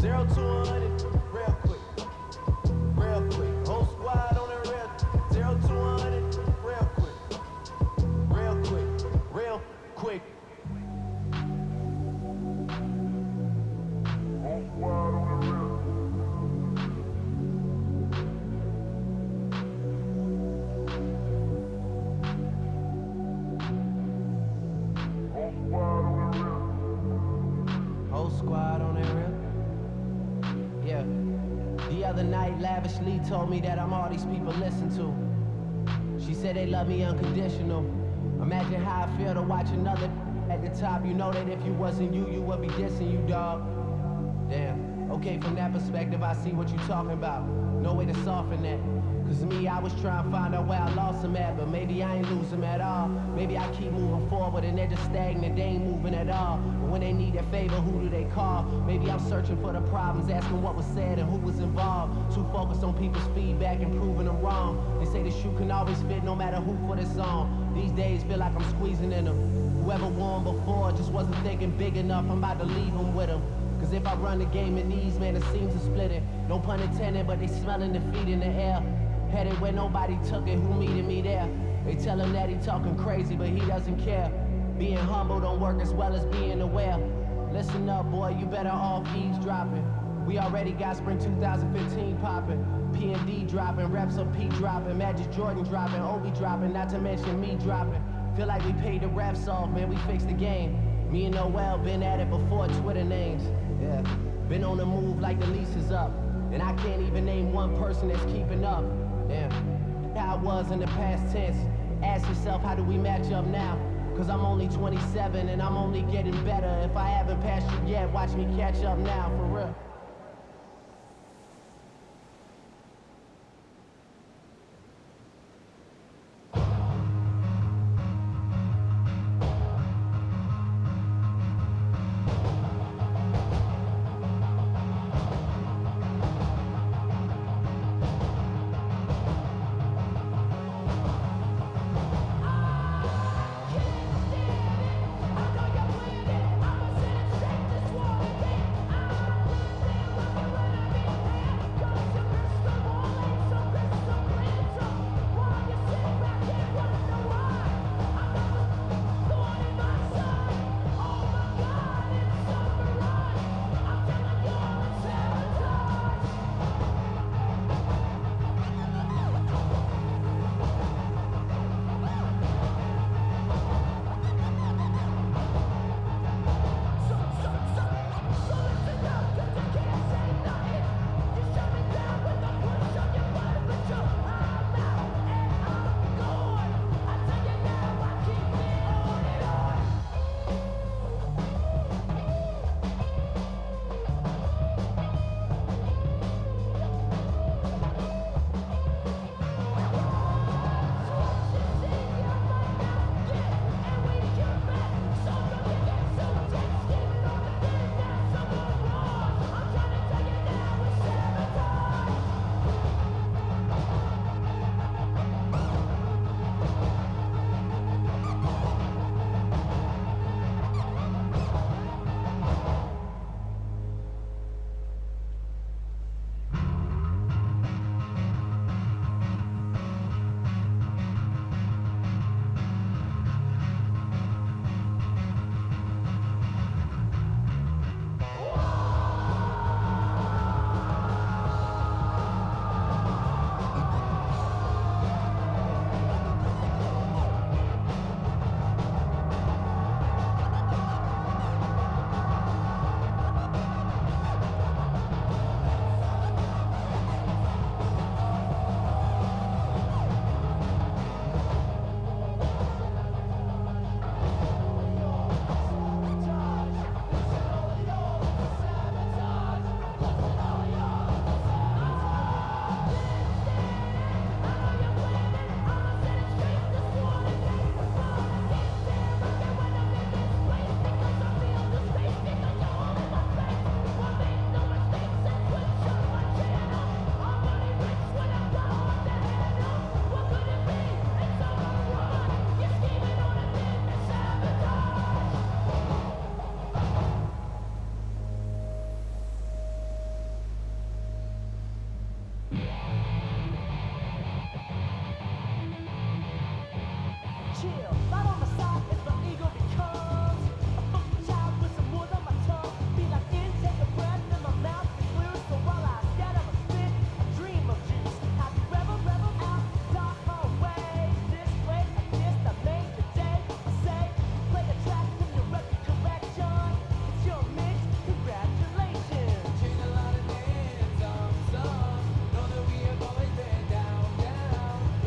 0 to 100, real quick. Real quick. Whole squad on the real. 0 to 100, real quick. Real quick. Real quick. Whole squad on the real. Whole squad on that real. Yeah. The other night, lavishly told me that I'm all these people listen to. She said they love me unconditional. Imagine how I feel to watch another at the top. You know that if you wasn't you, you would be dissing you, dog. Damn. Okay, from that perspective, I see what you talking about. No way to soften that. Cause me, I was trying to find out where I lost them at, but maybe I ain't lose them at all. Maybe I keep moving forward and they're just stagnant, they ain't moving at all. But when they need their favor, who do they call? Maybe I'm searching for the problems, asking what was said and who was involved. Too focused on people's feedback and proving them wrong. They say the shoe can always fit no matter who put it on. These days feel like I'm squeezing in them. Whoever won before just wasn't thinking big enough, I'm about to leave them with them. Cause if I run the game in these, man, the seams are splitting. No pun intended, but they smelling defeat in the air. Headed where nobody took it, who meeted me there? They tell him that he talking crazy, but he doesn't care. Being humble don't work as well as being aware. Listen up, boy, you better off eavesdropping. We already got spring 2015 popping. P&D dropping, reps of P dropping, Magic Jordan dropping, Obi dropping, not to mention me dropping. Feel like we paid the refs off, man, we fixed the game. Me and Noel been at it before Twitter names. Yeah, been on the move like the lease is up. And I can't even name one person that's keeping up. Yeah, how I was in the past tense. Ask yourself, how do we match up now? Cause I'm only 27 and I'm only getting better. If I haven't passed you yet, watch me catch up now, for real.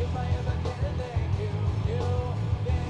If I ever get a thank you,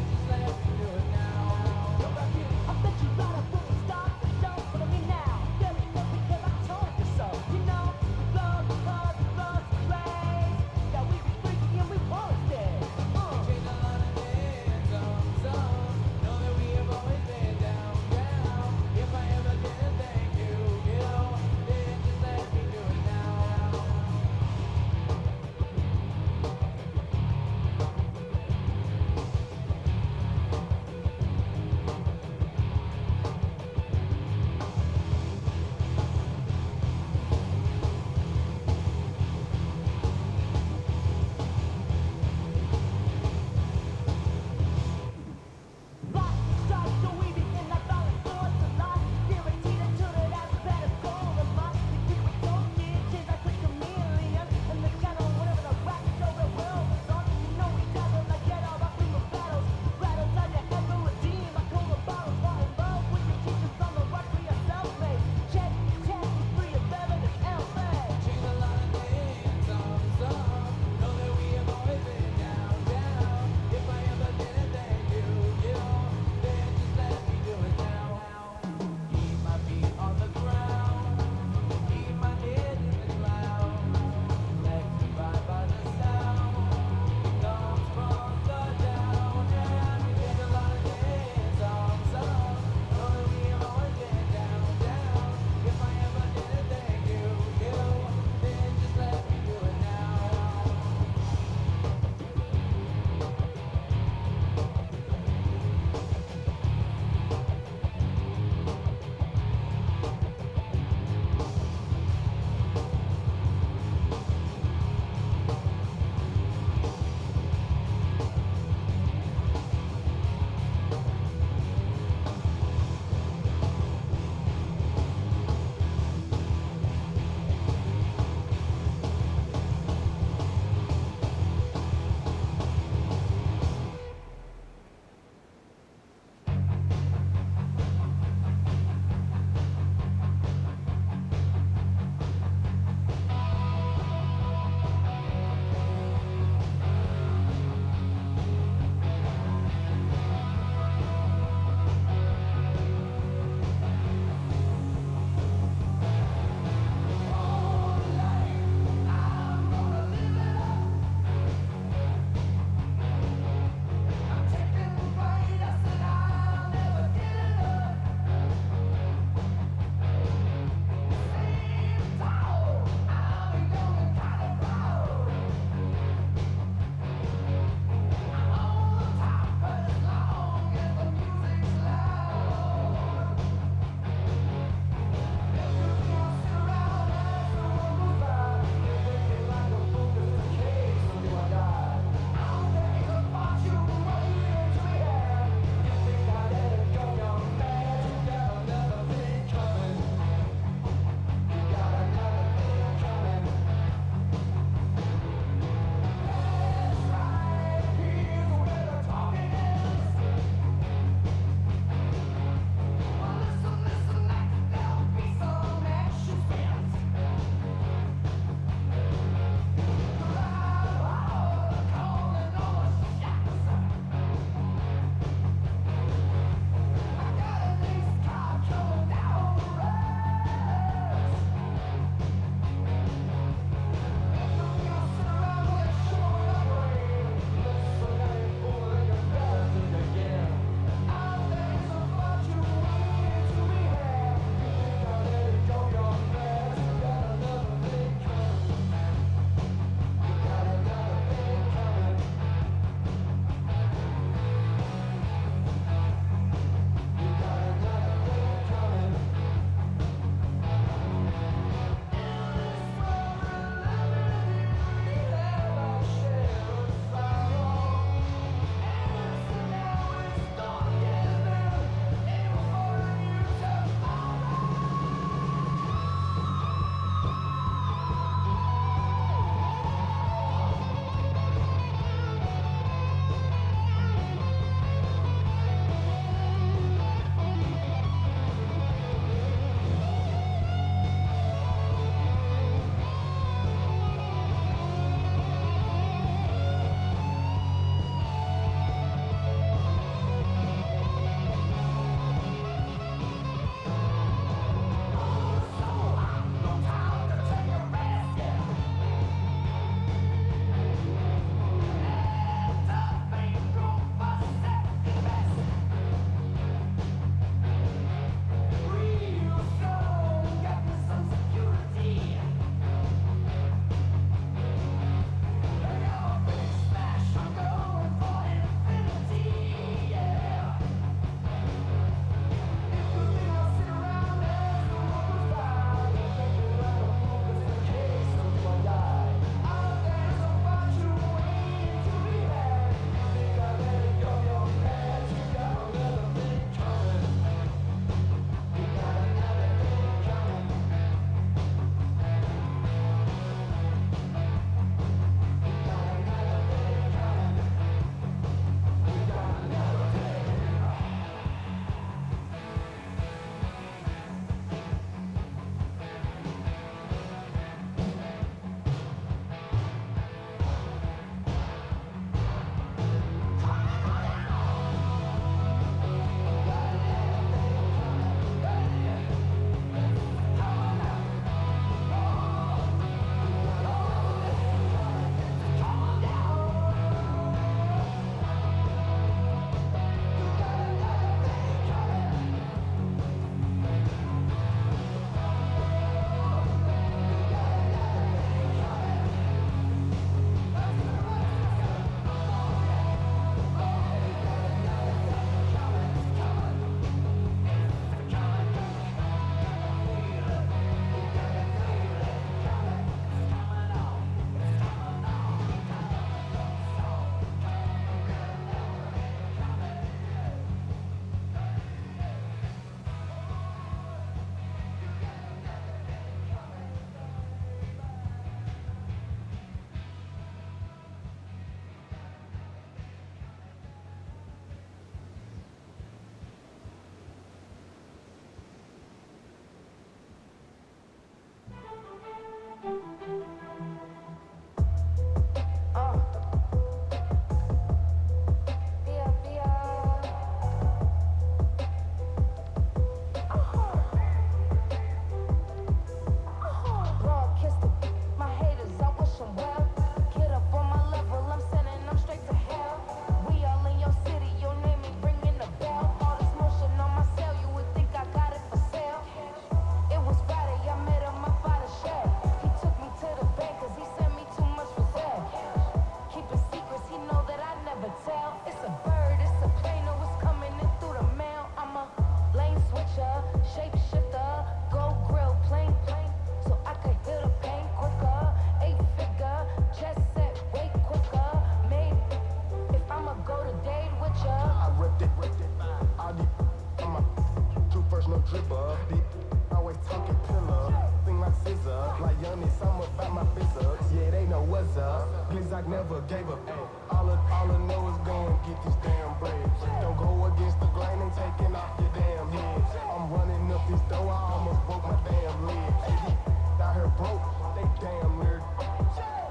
wizard. Like Youngin, some about my physics. Yeah, they know what's up. Please, I never gave up. Ay, all I know is go and get this damn bread. Don't go against the grain and taking off your damn head. I'm running up this door, I almost broke my damn leg. Ay, out here broke, they damn nerd.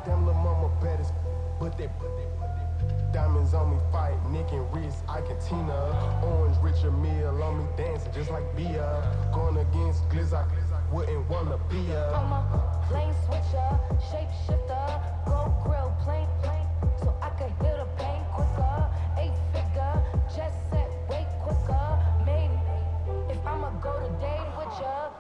Damn little mama bad as but they diamonds on me fight, neck and wrist, I can Tina. Orange Richard Mill on me dancing just like Bia. Going against Glizz, I wouldn't wanna be a. I'm a lane switcher, shape shifter, go grill, plain, so I can heal the pain quicker. 8-figure, just set, way quicker. Maybe if I'ma go to date with ya.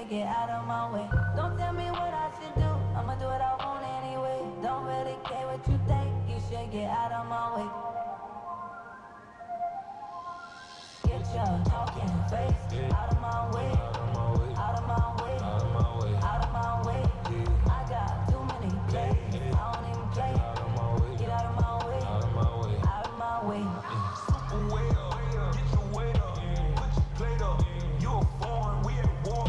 Get out of my way. Don't tell me what I should do. I'ma do what I want anyway. Don't really care what you think. You should get out of my way. Get your talking face out of my way. Out of my way. Out of my way. I got too many plays. I don't even play. Get out of my way. Out of my way. Super way up. Get your weight up. Put your plate up. You a foreign. We at war.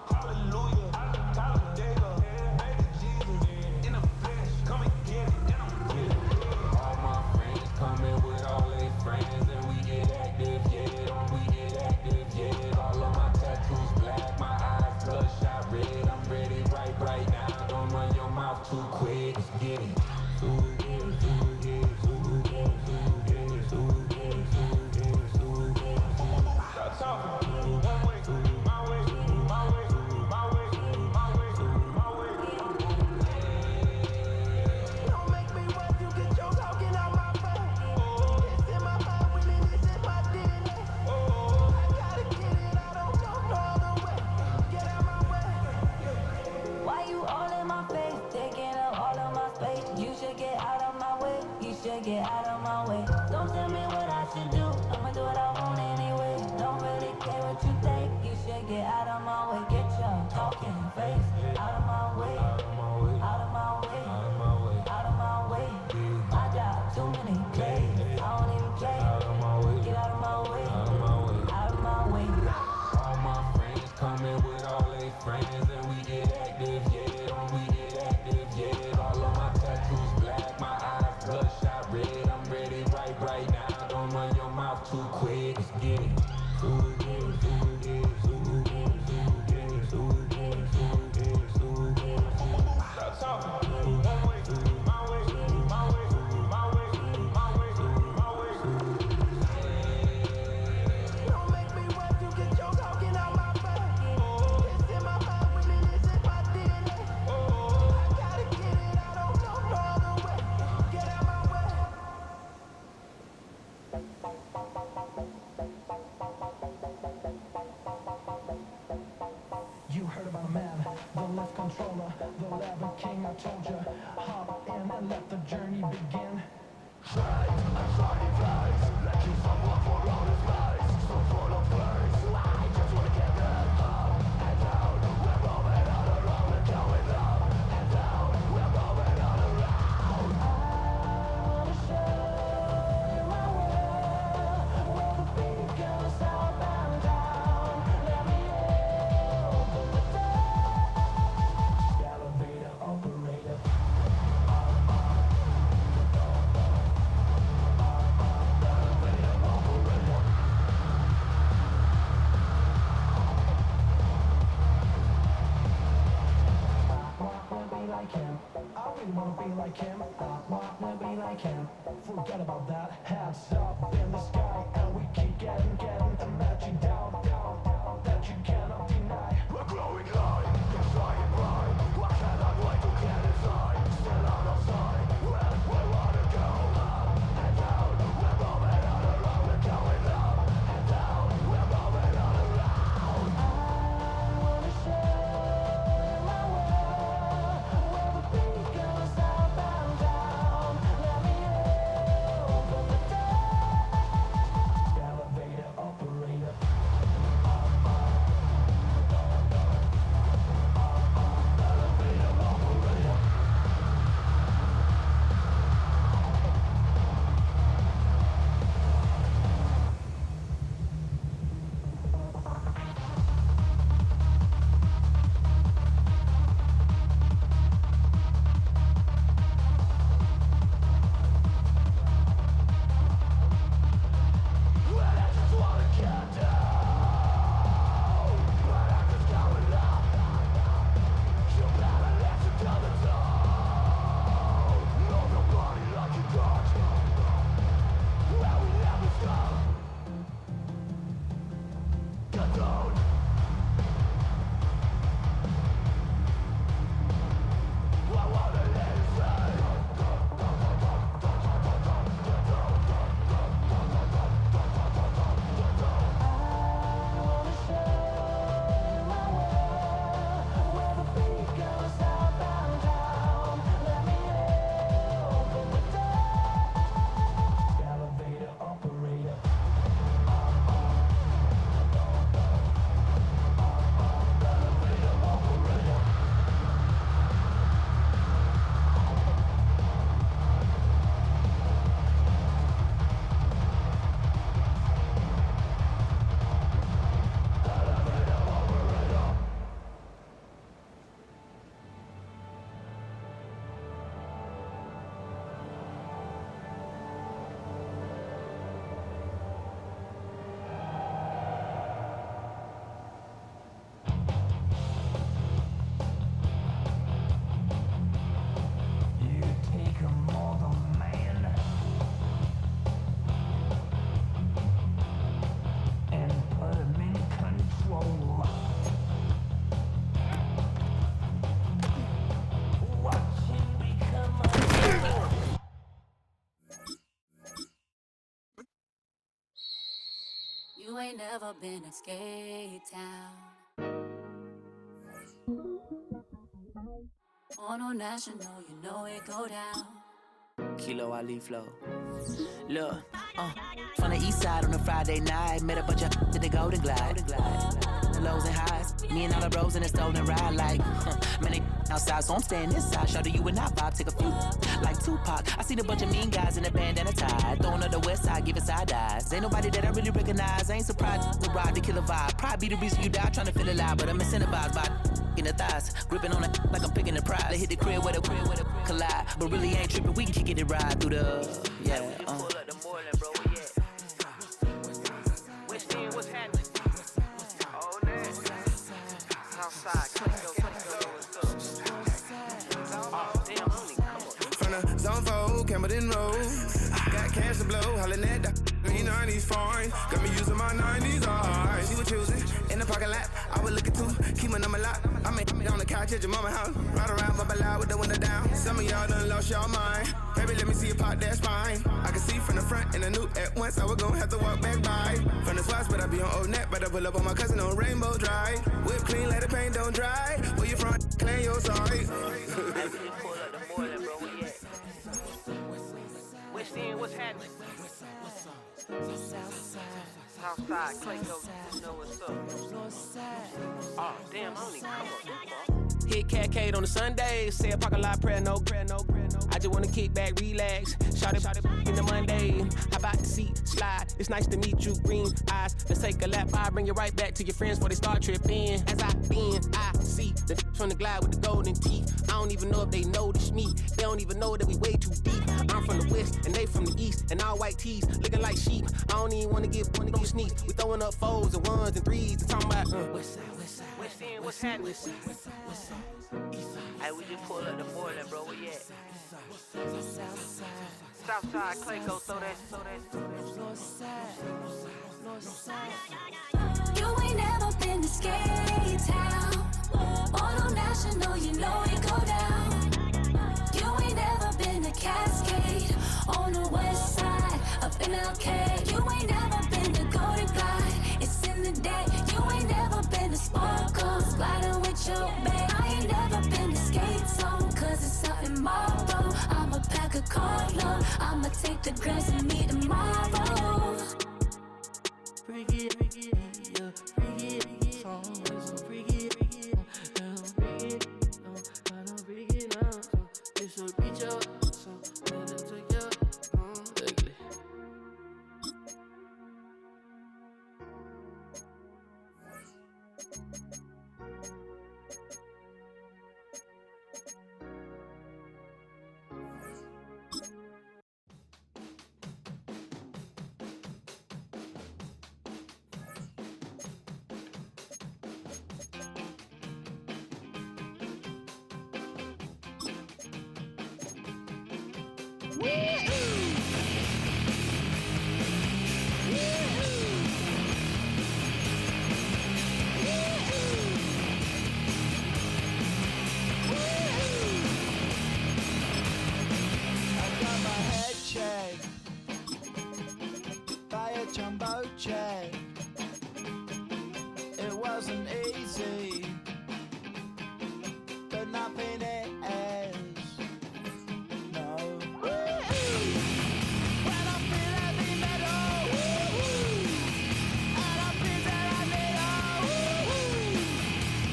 Hallelujah, hallelujah, baby Jesus, in the flesh, come and get it, and I'm with it. All my friends coming with all their friends, and we get active, yeah, we get active, get it. Stop talking. One way, my way, my way, my way, my way, my way. Don't make me wait to get your talking out my face. It's in my mind, winning is in my DNA. I gotta get it, I don't know no other way. Get out my way. Why you all in my face, taking up all of my space? You should get out of my way, you should get out of my way. Don't tell me what I should do, I'ma do what I want anyway. Don't really care what you think, you should get out of my way. Get your talking face out of my way, out of my way, out of my way, out of my way. I got too many plays, I don't even play. Get out of my way, out of my way. All my friends coming with all they friends, and we get active, yeah, we get active, yeah. All of my tattoos black, my eyes bloodshot red. I'm ready right now. Don't run your mouth too quick. Let's get it. Stop talking. One way, my way, my way, my way, my way, my way. Don't make me wait to get your talking out my face. It's in my mind, winning is in my DNA. I gotta get it, I don't know no other way. Get out my way. You heard about a man, the lift controller, the lever king. I told you, hop in and let the journey begin. Elevator operator. Wanna be like him. I really wanna be like him. I wanna be like him. Forget about that. Hands up in the sky, and we keep getting imagine down, that you cannot deny. We're growing light, it's flying bright. I cannot wait to get inside. Still out of sight. Where we wanna go? Up and down. We're moving all around. We're going up and down. We're moving all around. I wanna show you my world, where the beat goes up and down. Let me open the door. Elevator operator. ain't never been to Skate Town. On no national, you know it go down. Kilo Ali flow. Look, from the east side on a Friday night, met a bunch of at the Golden Glide. The lows and highs, me and all the bros in the stolen ride like, man, they outside, so I'm staying inside. Shout to you and I vibe, take a few like Tupac. I seen a bunch of mean guys in a bandana tie, throwing up the west side, giving side eyes. Ain't nobody that I really recognize. I ain't surprised to ride the killer vibe. Probably be the reason you die trying to feel alive, but I'm incentivized by in the thighs, gripping on it like I'm picking the prize. They hit the crib with a collide, but really ain't tripping. We can kick it and ride through the yeah. Pull up the Moreland, bro. Where you at? West End, what's happening? Oh, man. Southside, Clinko, what's up? Oh, damn, homie, come on. From the zone 4, Campbellton Road. Got cash to blow, hollin' at the green 90s foreign. Got me using my 90s, alright. She was choosing in the parking lot. I was looking too, keep my number locked. I make on the couch at your mama house. Ride around, bubble loud with the window down. Some of y'all done lost y'all mind. Baby, let me see you pop that spine. I can see from the front and I knew at once I was gonna have to walk back by. From the spots, but I be on Old Neck. But I pull up on my cousin on Rainbow Drive. Whip clean, let the paint don't dry. Where you from? Clean your side. Hey, we just pull up the Moreland, bro. Where you at? West End, what's happening? Southside, Clinko, you know what's up. Oh, damn, homie, come on. Hit Cat on the Sundays, say a parking lot prayer, no. I just wanna kick back, relax, shout it in the Monday. How about the seat slide? It's nice to meet you, green eyes. Let's take a lap, I bring you right back to your friends before they start tripping. As I see the from the glide with the golden teeth. I don't even know if they notice me. They don't even know that we way too deep. I'm from the west and they from the east, and all white tees looking like sheep. I don't even wanna give one of these sneaks. We throwing up fours and ones and threes and talking about West End, what's happening? Hey, we just pull up the Moreland, bro. Where you at? Southside, Clinko, throw that. You ain't never been to Skate Town. On no national, you know it go down. You ain't never been to Cascade. On the west side of MLK. You ain't never been to Golden Glide. It's in the day. You ain't never been to Sparkles. Gliding with your babe. I ain't never been to Skate Zone. Cause it's out in Marlboro. I'ma pack a carload. I'ma take the grams and meet tomorrow. Freaky, yeah, freaky, song is so freaky, I don't freaky now, so it's so reach out, so let it take you, ugly. By a jumbo jet. It wasn't easy, but nothing is. No. When I feel heavy metal, and I feel that I need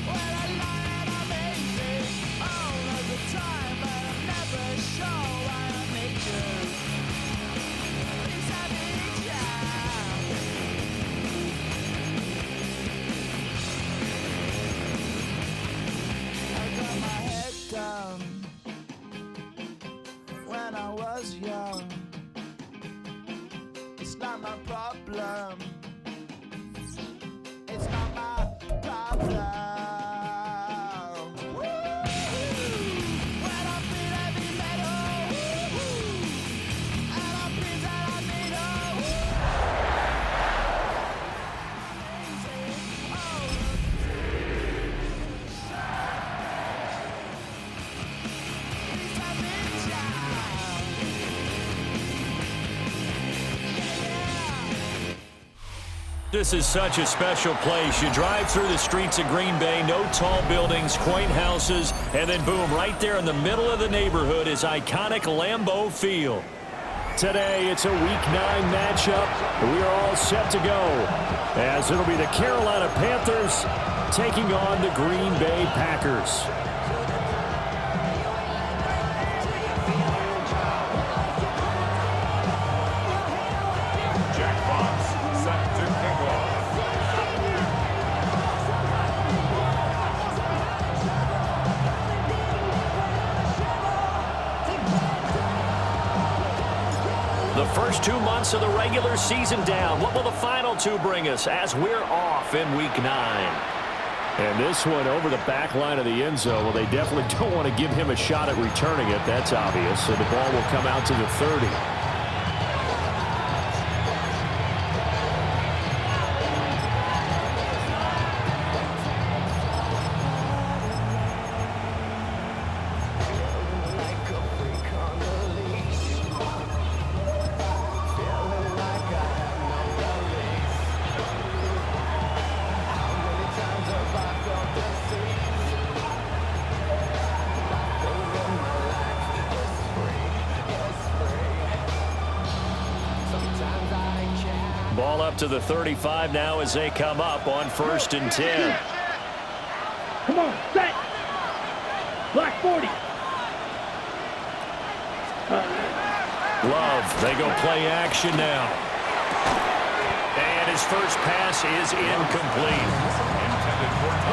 when I lie and I'm easy all of the time, but I'm never sure why I need you. Down when I was young. It's not my problem. It's not my problem. When I feel heavy metal, and I feel that I need This is such a special place. You drive through the streets of Green Bay, no tall buildings, quaint houses, and then boom, right there in the middle of the neighborhood is iconic Lambeau Field. Today, it's a Week 9 matchup. We are all set to go, as it'll be the Carolina Panthers taking on the Green Bay Packers. The first 2 months of the regular season down. What will the final 2 bring us as we're off in Week 9? And this one over the back line of the end zone. Well, they definitely don't want to give him a shot at returning it. That's obvious. So the ball will come out to the 30. Ball up to the 35 now as they come up on 1st and 10. Come on, set. Black 40. Love, they go play action now. And his first pass is incomplete.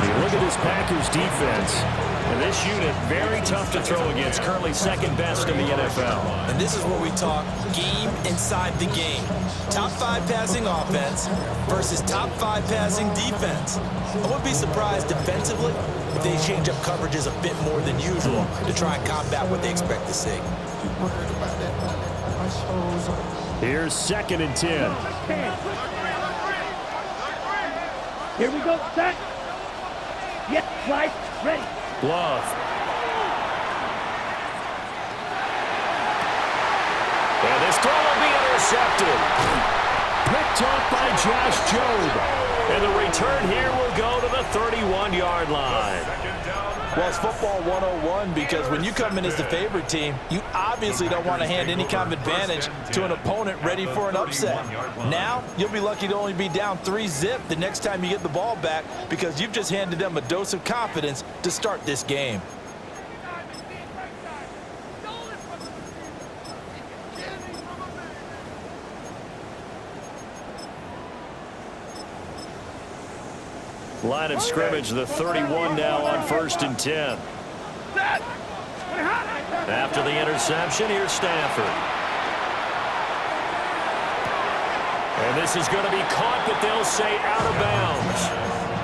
You look at this Packers defense, and this unit very tough to throw against, currently second best in the NFL. And this is where we talk game inside the game. Top 5 passing offense versus top 5 passing defense. I wouldn't be surprised defensively if they change up coverages a bit more than usual to try and combat what they expect to see. Here's 2nd and 10. Here we go, set. Yes, slide, ready. Love. And this throw will be intercepted. Picked off by Josh Jobe. And the return here will go to the 31-yard line. Well, it's football 101 because when you come in as the favorite team, you obviously don't want to hand any kind of advantage to an opponent ready for an upset. Now, you'll be lucky to only be down 3-zip the next time you get the ball back because you've just handed them a dose of confidence to start this game. Line of scrimmage, the 31 now on 1st and 10. After the interception, here's Stafford. And this is going to be caught, but they'll say out of bounds.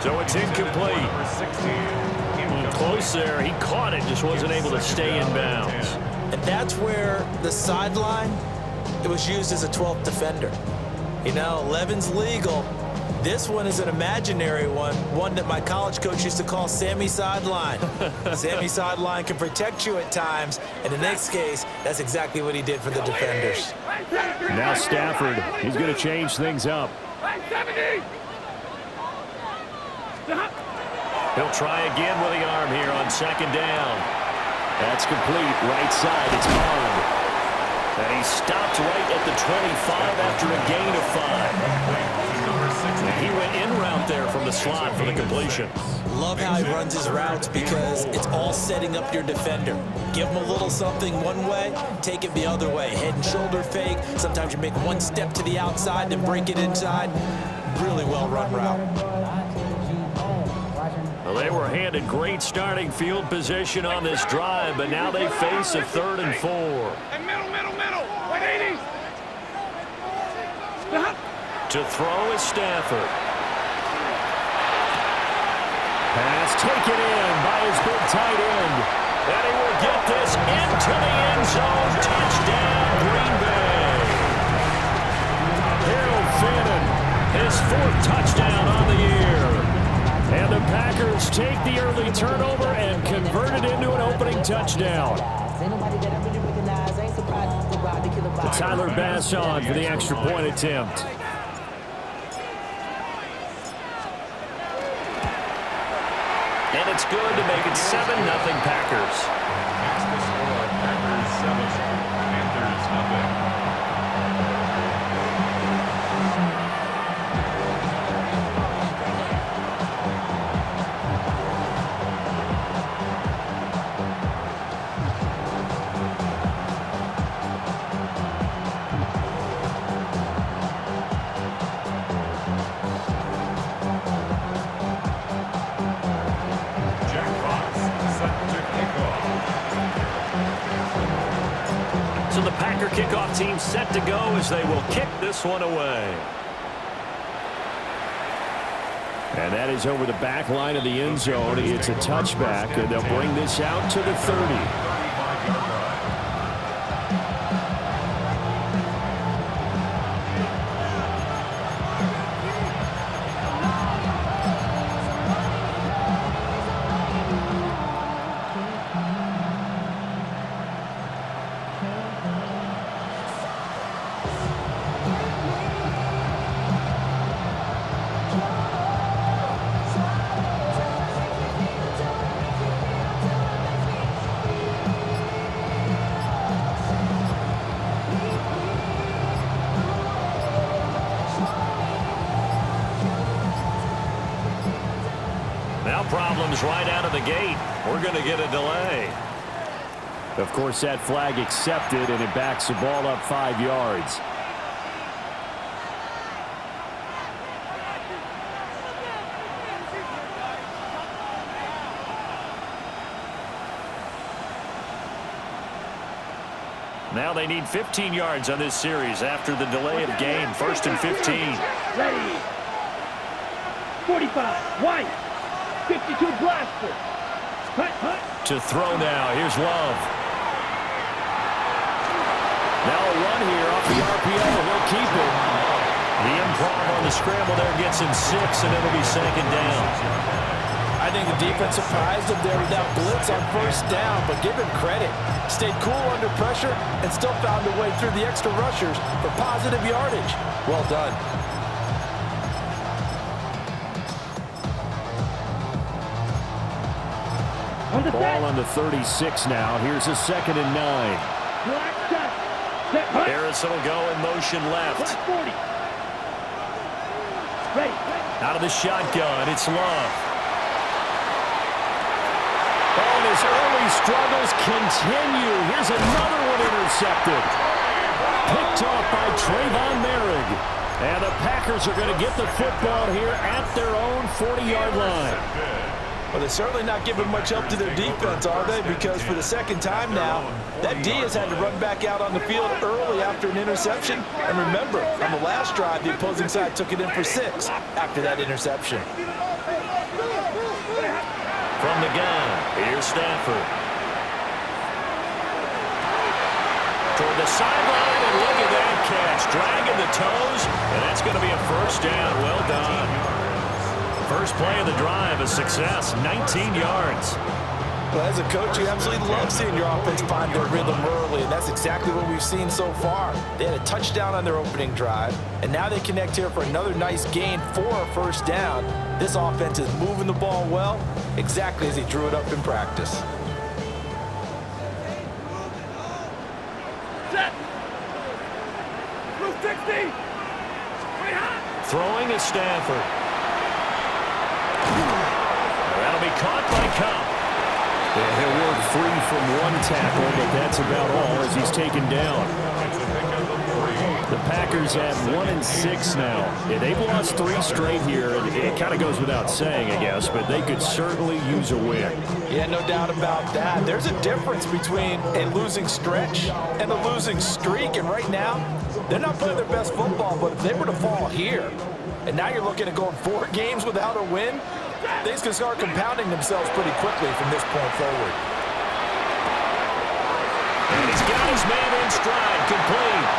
So it's incomplete. Close there. He caught it, just wasn't able to stay in bounds. And that's where the sideline, it was used as a 12th defender. You know, 11's legal. This one is an imaginary one that my college coach used to call Sammy Sideline. Sammy Sideline can protect you at times, and in this case, that's exactly what he did for the defenders. Now Stafford, he's going to change things up. He'll try again with the arm here on 2nd down. That's complete. Right side, it's Bond. And he stopped right at the 25 after a gain of 5. And he went in route there from the slot for the completion. Love how he runs his routes because it's all setting up your defender. Give him a little something one way, take it the other way. Head and shoulder fake. Sometimes you make one step to the outside, then break it inside. Really well run route. Well, they were handed great starting field position on this drive, but now they face a 3rd and 4. Middle, 180. To throw is Stafford. Pass taken in by his big tight end. And he will get this into the end zone. Touchdown, Green Bay. Harold Fannin, His 4th touchdown on the year. and the Packers take the early turnover and convert it into an opening touchdown. Tyler Bass on for the extra point attempt. good to make it 7-0 Packers. That's the score. Packers 7, Panthers nothing. So the Packer kickoff team set to go as they will kick this one away. And that is over the back line of the end zone. It's a touchback, and they'll bring this out to the 30. Now problems right out of the gate. We're going to get a delay. Of course, that flag accepted, and it backs the ball up 5 yards. Now they need 15 yards on this series after the delay of game. 1st and 15. Ready. 45. White. 52 blaster. Hut. To throw now. Here's Love. Now a run here off the RPO. He'll keep it. The improv on the scramble there gets him 6, and it'll be 2nd down. I think the defense surprised him there with that blitz on 1st down, but give him credit. Stayed cool under pressure and still found a way through the extra rushers for positive yardage. Well done. Ball on the 36 now. Here's a 2nd and 9. Harrison will go in motion left. 40. Ready. Out of the shotgun, it's Love. And his early struggles continue. Here's another one intercepted. Picked off by Trayvon Merrick. And the Packers are going to get the football here at their own 40-yard line. Well, they're certainly not giving much help to their defense, are they? Because for the 2nd time now, that D has had to run back out on the field early after an interception. And remember, on the last drive, the opposing side took it in for 6 after that interception. From the gun, here's Stafford. Toward the sideline, and look at that catch. Dragging the toes, and that's going to be a 1st down. Well done. First play of the drive, a success, 19 yards. Well, as a coach, you absolutely love seeing your offense find their rhythm early, and that's exactly what we've seen so far. They had a touchdown on their opening drive, and now they connect here for another nice gain for a 1st down. This offense is moving the ball well, exactly as he drew it up in practice. Set. Blue 60. Way hot. Throwing is Stafford. That'll be caught by Cup. And he'll work free from one tackle, but that's about all as he's taken down. The Packers at 1-6 now. Yeah, they've lost 3 straight here, and it kind of goes without saying, I guess, but they could certainly use a win. Yeah, no doubt about that. There's a difference between a losing stretch and a losing streak, and right now, they're not playing their best football, but if they were to fall here, and now you're looking at going 4 games without a win, things can start compounding themselves pretty quickly from this point forward. And he's got his man in stride, complete.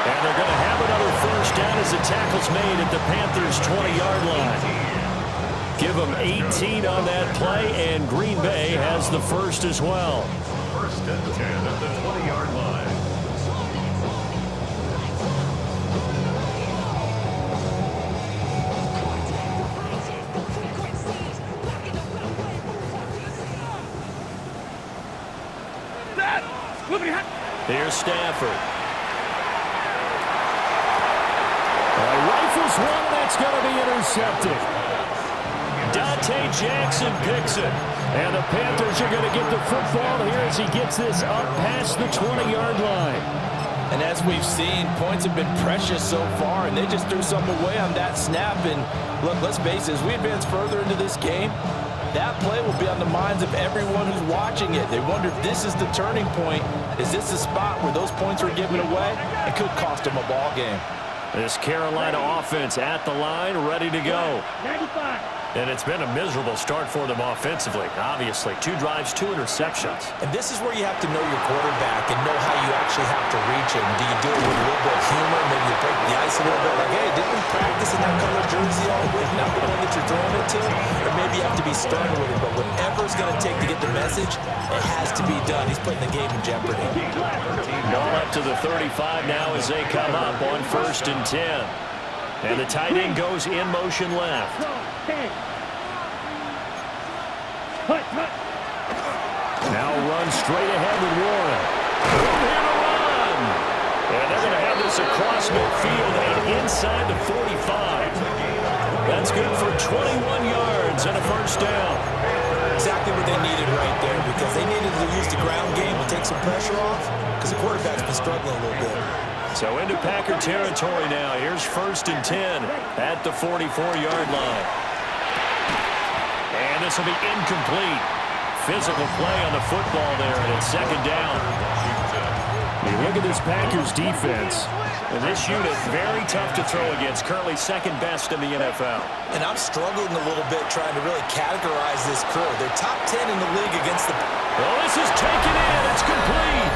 And they're going to have another 1st down as the tackle's made at the Panthers' 20-yard line. Give them 18 on that play, and Green Bay has the 1st as well. 1st and 10 at the 20-yard line. Here's Stafford. Rifles one, that's going to be intercepted. Dante Jackson picks it. And the Panthers are going to get the football here as he gets this up past the 20-yard line. And as we've seen, points have been precious so far, and they just threw some away on that snap. And look, let's face it, as we advance further into this game, that play will be on the minds of everyone who's watching it. They wonder if this is the turning point. Is this the spot where those points were given away? It could cost them a ball game. This Carolina offense at the line, ready to go. 95. And it's been a miserable start for them offensively. Obviously, 2 drives, 2 interceptions. And this is where you have to know your quarterback and know how you actually have to reach him. Do you do it with a little bit of humor? Maybe you break the ice a little bit. Like, hey, didn't we practice in that color jersey all week? Not the one that you're throwing it to? Or maybe you have to be stern with him. But whatever it's going to take to get the message, it has to be done. He's putting the game in jeopardy. Going up to the 35 now as they come up on 1st and 10. And the tight end goes in motion left. Now run straight ahead with Warren. Here to run. And they're going to have this across midfield and inside the 45. That's good for 21 yards and a first down. Exactly what they needed right there, because they needed to use the ground game to take some pressure off, because the quarterback's been struggling a little bit. So into Packer territory now. Here's 1st and 10 at the 44-yard line. And this will be incomplete. Physical play on the football there, and it's 2nd down. You look at this Packers defense, and this unit very tough to throw against, currently 2nd best in the NFL. And I'm struggling a little bit trying to really categorize this crew. They're top 10 in the league against the... Well, this is taken in. It's complete.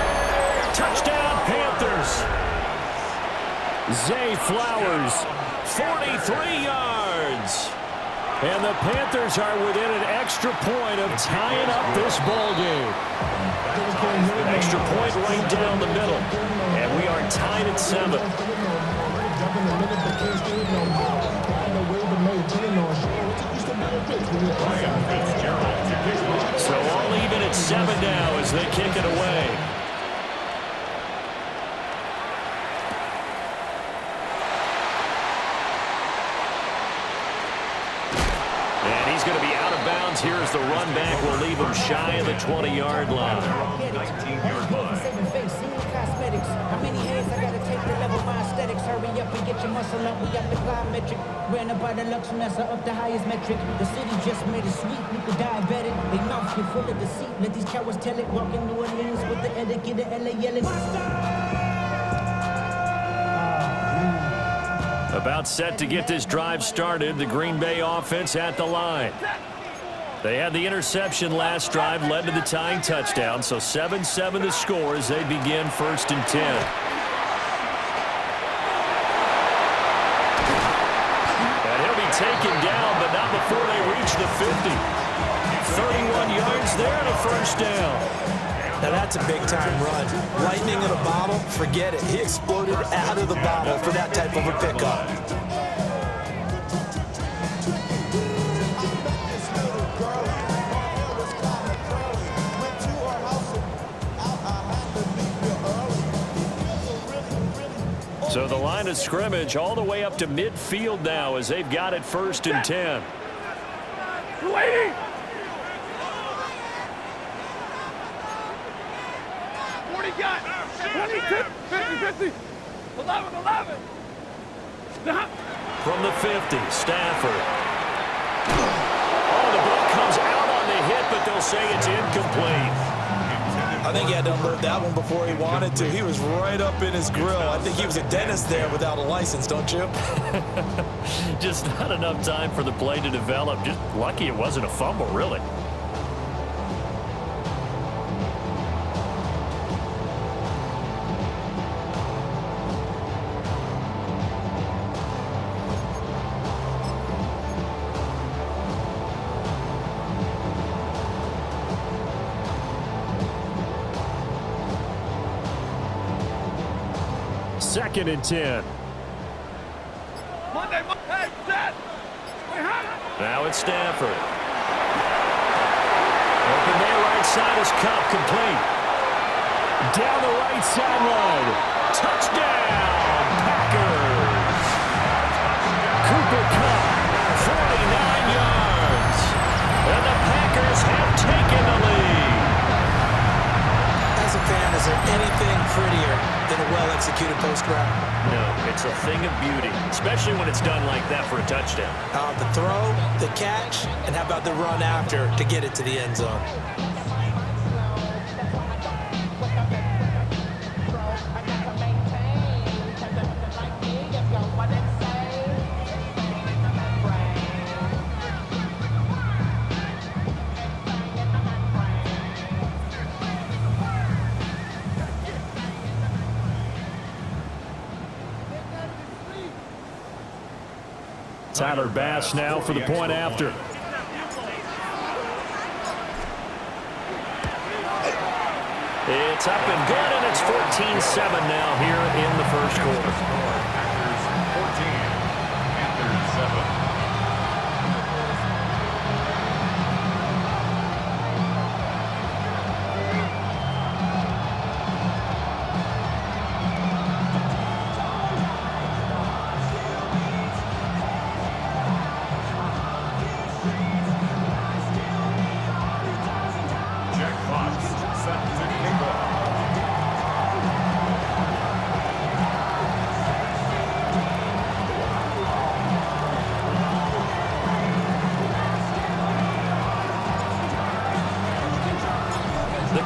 Touchdown, Panthers. Zay Flowers, 43 yards. And the Panthers are within an extra point of tying up this ball game. Extra point right down the middle. And we are tied at 7. So all even at 7 now as they kick it away. Going to be out of bounds here as the run back will leave him shy of the 20-yard line. 19-yard line. How many hands I gotta take to level my aesthetics? Hurry up and get your muscle up. We got the plyometric. Ran up by the Lux Mesa up the highest metric. The city just made it sweet. We could diabetic. They mouths get full of deceit. Let these cowards tell it. Walk in New Orleans with the etiquette of LA yelling. About set to get this drive started, the Green Bay offense at the line. They had the interception last drive, led to the tying touchdown, so 7-7 to score as they begin 1st and 10. And he'll be taken down, but not before they reach the 50. 31 yards there and a first down. Now that's a big-time run. Lightning in a bottle, forget it. He exploded out of the bottle for that type of a pickup. So the line of scrimmage all the way up to midfield now as they've got it 1st and 10. Waiting. 40 got 22, 50, 11. From the 50, Stafford. Oh, the ball comes out on the hit, but they'll say it's incomplete. I think he had to unload that one before he wanted to. He was right up in his grill. I think he was a dentist there without a license, don't you? Just not enough time for the play to develop. Just lucky it wasn't a fumble, really. Second and 10. Monday, hey, Dad. Now it's Stafford. Open there, right side is Cup, complete. Down the right sideline. Touchdown, Packers. Cooper Kupp, 49 yards. And the Packers have taken the lead. As a fan, is there anything prettier than a well-executed post route? No, it's a thing of beauty, especially when it's done like that for a touchdown. The throw, the catch, and how about the run after to get it to the end zone? Tyler Bass now for the point after. It's up and good, and it's 14-7 now here in the first quarter. Packers 14, Panthers 7.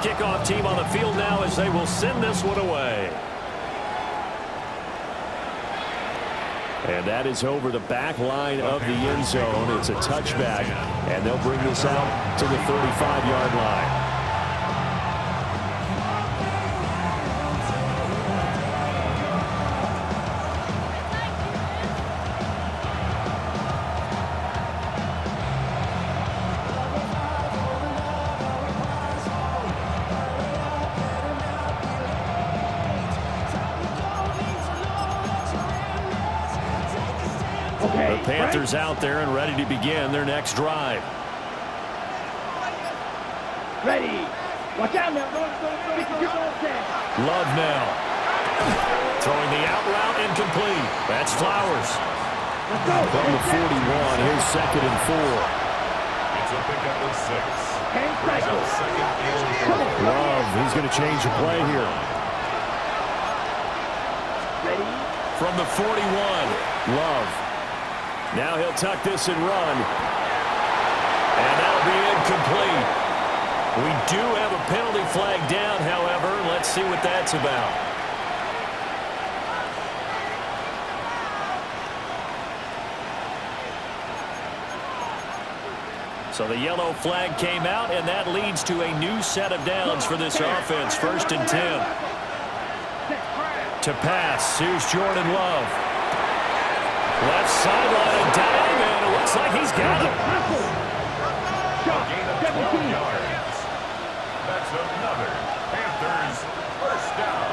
Kickoff team on the field now as they will send this one away. And that is over the back line of the end zone. It's a touchback, and they'll bring this out to the 35-yard line. The Panthers out there and ready to begin their next drive. Ready. Watch out now. Love now. Throwing the out route incomplete. That's Flowers. From the 41, here's 2nd and 4. It's a pickup of 6. Second and 4. Love, he's going to change the play here. Ready. From the 41, Love. Now he'll tuck this and run. And that'll be incomplete. We do have a penalty flag down, however. Let's see what that's about. So the yellow flag came out, and that leads to a new set of downs for this offense. 1st and 10. To pass, here's Jordan Love. Left sideline, a dive, and it looks like he's got it. Gain of 12 yards. That's another Panthers first down.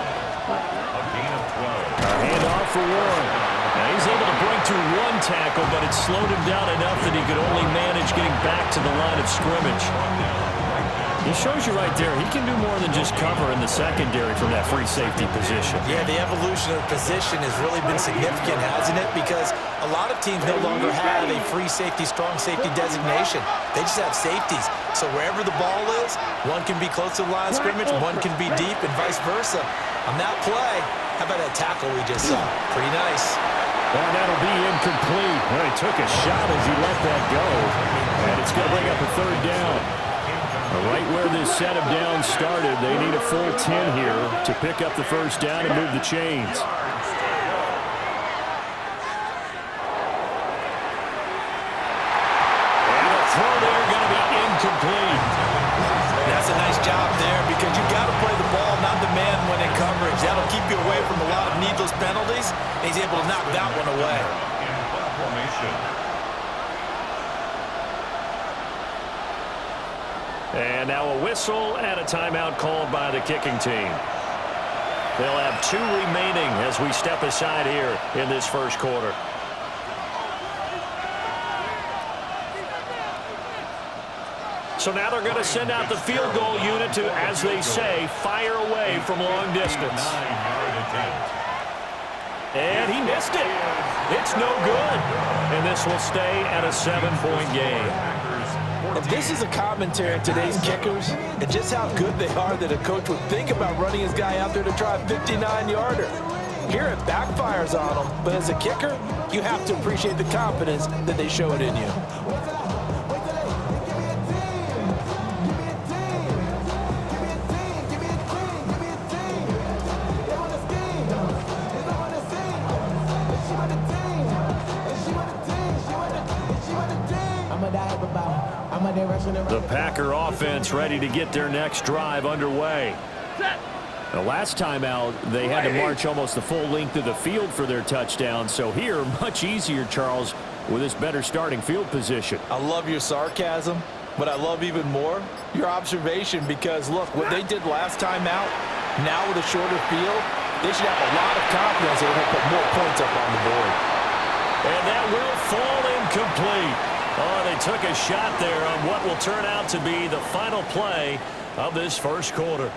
A gain of 12. A handoff for Warren. Now he's able to break through one tackle, but it slowed him down enough that he could only manage getting back to the line of scrimmage. He shows you right there, he can do more than just cover in the secondary from that free safety position. Yeah, the evolution of the position has really been significant, hasn't it? Because a lot of teams no longer have a free safety, strong safety designation. They just have safeties. So wherever the ball is, one can be close to the line of scrimmage, one can be deep, and vice versa. On that play, how about that tackle we just saw? Pretty nice. And that'll be incomplete. Well, he took a shot as he let that go. And it's going to bring up a 3rd down. Right where this set of downs started, they need a full 10 here to pick up the 1st down and move the chains. And the throw there going to be incomplete. That's a nice job there because you've got to play the ball, not the man when in coverage. That'll keep you away from a lot of needless penalties, and he's able to knock that one away. In formation. And now a whistle and a timeout called by the kicking team. They'll have 2 remaining as we step aside here in this first quarter. So now they're going to send out the field goal unit to, as they say, fire away from long distance. And he missed it. It's no good. And this will stay at a 7-point game. And this is a commentary on today's kickers and just how good they are that a coach would think about running his guy out there to try a 59-yarder. Here it backfires on them, but as a kicker, you have to appreciate the confidence that they show it in you. The Packer offense ready to get their next drive underway. The last time out, they had to march almost the full length of the field for their touchdown. So here, much easier, Charles, with this better starting field position. I love your sarcasm, but I love even more your observation because, look, what they did last time out, now with a shorter field, they should have a lot of confidence that they'll put more points up on the board. And that will fall incomplete. Oh, they took a shot there on what will turn out to be the final play of this first quarter.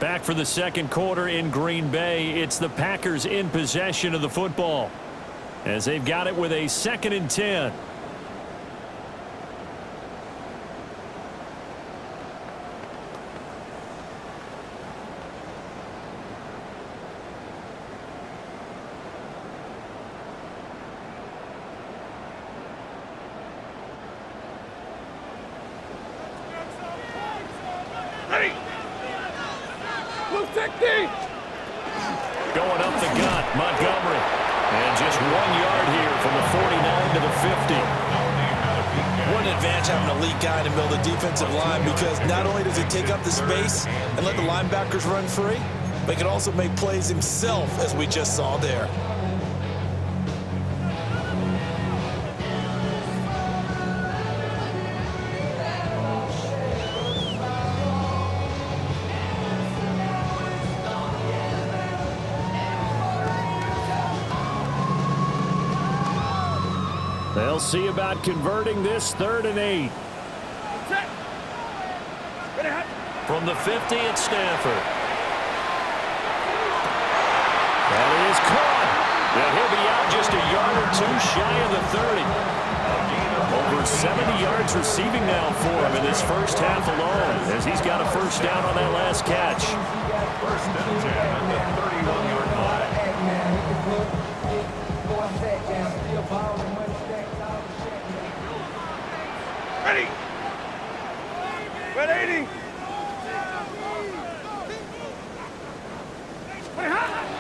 Back for the second quarter in Green Bay. It's the Packers in possession of the football as they've got it with a 2nd and 10. Going up the gut, Montgomery. And just 1 yard here from the 49 to the 50. What an advantage having an elite guy in the middle of the defensive line because not only does he take up the space and let the linebackers run free, but he can also make plays himself, as we just saw there. They'll see about converting this 3rd and 8. From the 50 at Stafford. That is caught. And he'll be out just a yard or two shy of the 30. Over 70 yards receiving now for him in this first half alone as he's got a first down on that last catch. First and 10 at the 31-yard line. Ready! Ready!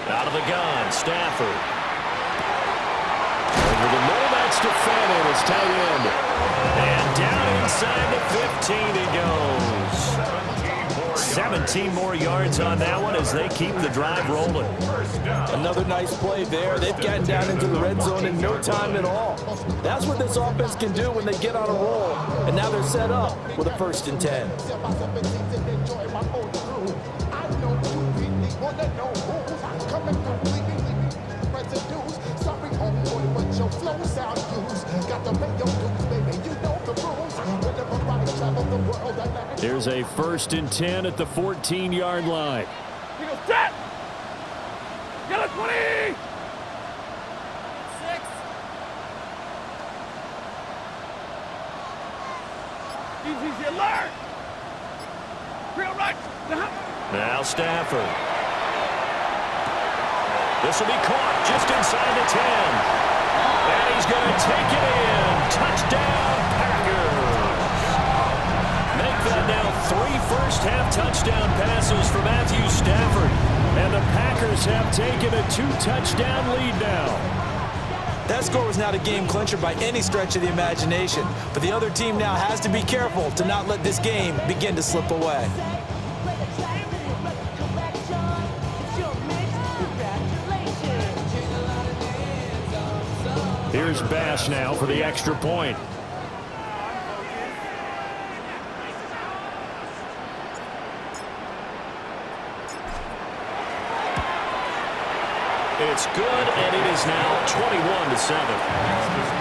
Out of the gun, Stafford. Over the middle, that's to Fannin, his tight end. And down inside the 15 he goes. 17 more yards on that one as they keep the drive rolling. Another nice play there. They've gotten down into the red zone in no time at all. That's what this offense can do when they get on a roll. And now they're set up with a 1st and 10. Here's a 1st and 10 at the 14-yard line. He goes, set! Get it, 20! 6. Easy, alert! Real right. Now Stafford. This will be caught just inside the 10. And he's going to take it in. Touchdown, Packers. Make that now 3 first-half touchdown passes for Matthew Stafford. And the Packers have taken a 2-touchdown lead now. That score was not a game clincher by any stretch of the imagination. But the other team now has to be careful to not let this game begin to slip away. Here's Bass now for the extra point. It's good, and it is now 21-7.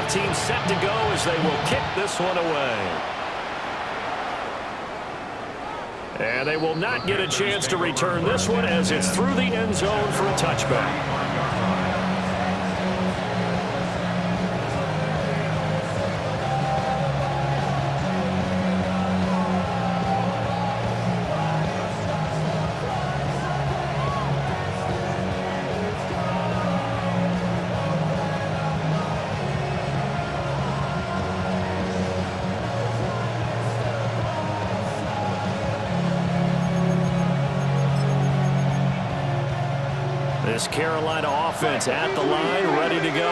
team set to go as they will kick this one away. And they will not get a chance to return this one as it's through the end zone for a touchback. This Carolina offense at the line, ready to go.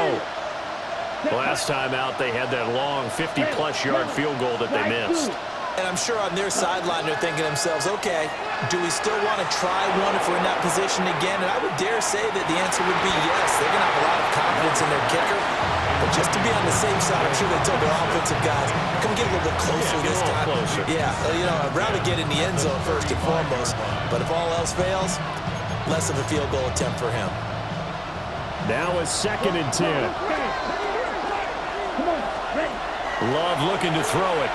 Last time out, they had that long 50-plus yard field goal that they missed. And I'm sure on their sideline they're thinking to themselves, okay, do we still want to try one if we're in that position again? And I would dare say that the answer would be yes. They're going to have a lot of confidence in their kicker. But just to be on the safe side, I'm sure they told their offensive guys, come get a little bit closer this time. Closer. Yeah, I'd rather get in the end zone first and foremost. But if all else fails, less of a field goal attempt for him. Now a 2nd and 10. Love looking to throw it.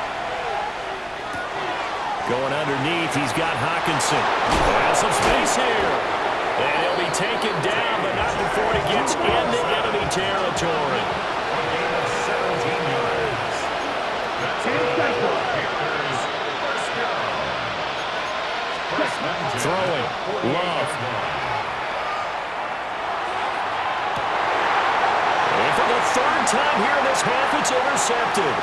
Going underneath, he's got Hawkinson. Has some space here. And he'll be taken down, but not before he gets into enemy territory. 17 yards. That's Throwing. Love. And for the 3rd time here in this half, it's intercepted.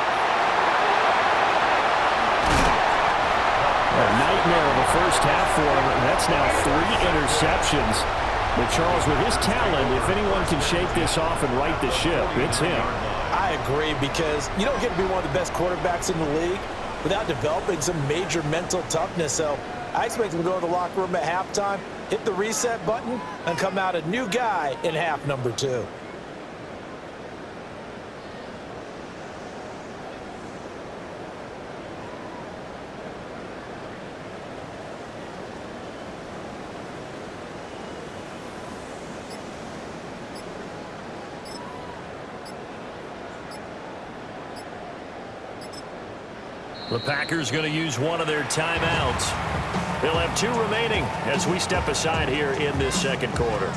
A nightmare of a first half for him. That's now 3 interceptions. But Charles, with his talent, if anyone can shake this off and right the ship, it's him. I agree, because you don't get to be one of the best quarterbacks in the league without developing some major mental toughness. So I expect him to go to the locker room at halftime, hit the reset button, and come out a new guy in half number 2. The Packers going to use one of their timeouts. They'll have 2 remaining as we step aside here in this 2nd quarter.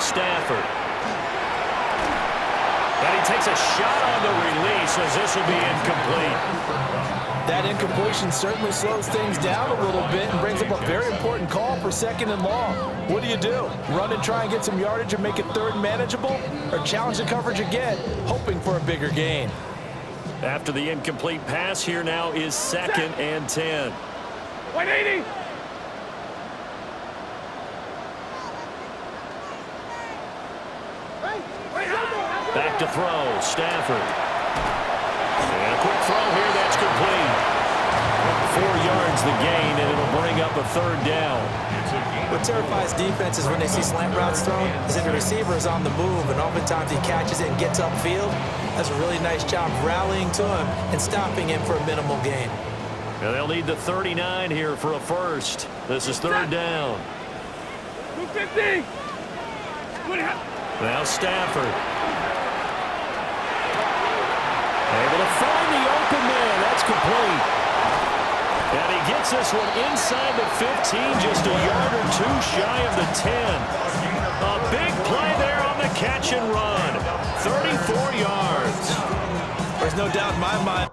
Stafford. And he takes a shot on the release as this will be incomplete. That incompletion certainly slows things down a little bit and brings up a very important call for 2nd and long. What do? Run and try and get some yardage and make it 3rd manageable, or challenge the coverage again, hoping for a bigger gain? After the incomplete pass, here now is 2nd and 10. 180. Back to throw, Stafford. And a quick throw here, that's complete. 4 yards the gain, and it'll bring up a 3rd down. What terrifies defenses when they see slant routes thrown is that the receiver is on the move, and oftentimes he catches it and gets upfield. That's a really nice job rallying to him and stopping him for a minimal gain. And they'll need the 39 here for a first. This is 3rd down. 250. Now Stafford. Able to find the open man. That's complete. And he gets this one inside the 15, just a yard or 2 shy of the 10. A big play there on the catch and run. 34 yards. There's no doubt in my mind